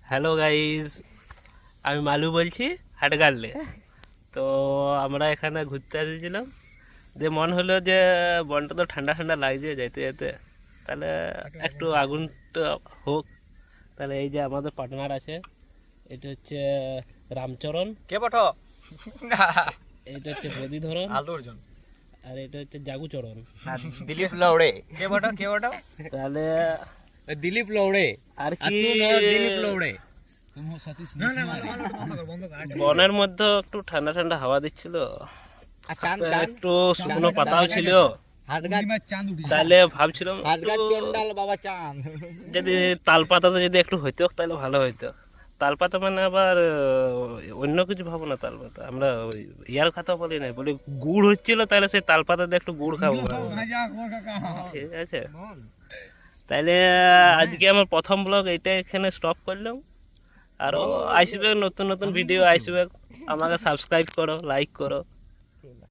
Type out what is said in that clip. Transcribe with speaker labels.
Speaker 1: Hello guys, আমি মালু বলছি হাটগারলে। তো আমরা এখানে ঘুরতে এসেছিলাম, যে মন হলো যে বনটা তো ঠান্ডা ঠান্ডা লাগছে যেতে যেতে, তাহলে একটু আগুনটা হোক। তাহলে এই যে আমাদের পার্টনার আছে, এটা হচ্ছে রামচরণ,
Speaker 2: কে বটো
Speaker 1: এটা হচ্ছে প্রদীধরন,
Speaker 2: আলু অর্জুন
Speaker 1: আর এটা হচ্ছে জাগুচরণ।
Speaker 3: দিলীপ লৌড়ে।
Speaker 2: কে বটো
Speaker 1: তাহলে
Speaker 3: দিলীপ লৌড়ে
Speaker 1: আর
Speaker 3: আর
Speaker 1: কি,
Speaker 3: তুই নয় দিলীপ লৌড়ে।
Speaker 1: বনের মধ্যে একটু ঠান্ডা ঠান্ডা হাওয়া দিচ্ছিল,
Speaker 3: আর চাঁদ
Speaker 1: সাথে
Speaker 3: গান
Speaker 1: একটু শুকনো পাতাও ছিল।
Speaker 3: হাটগাছ
Speaker 1: তাহলে ভাবছিলাম
Speaker 3: হাটগাছ
Speaker 1: একটু
Speaker 3: চন্ডাল বাবা চাঁদ।
Speaker 1: যদি তাল পাতাতে যদি একটু হইতো তাহলে ভালো হইতো। তাল পাতা মানে আবার অন্য কিছু ভাবো না, তাল পাতা আমরা ওই ইয়ার কথা বলি না, বলি গুড় হচ্ছিল, তাহলে সেই তাল পাতা দিয়ে একটু গুড় খাবো। ঠিক আছে, তাইলে আজকে আমার প্রথম ব্লগ এইটা এখানে স্টপ করলাম। আরও আসবে নতুন নতুন ভিডিও আসবে, আমাকে সাবস্ক্রাইব করো, লাইক করো।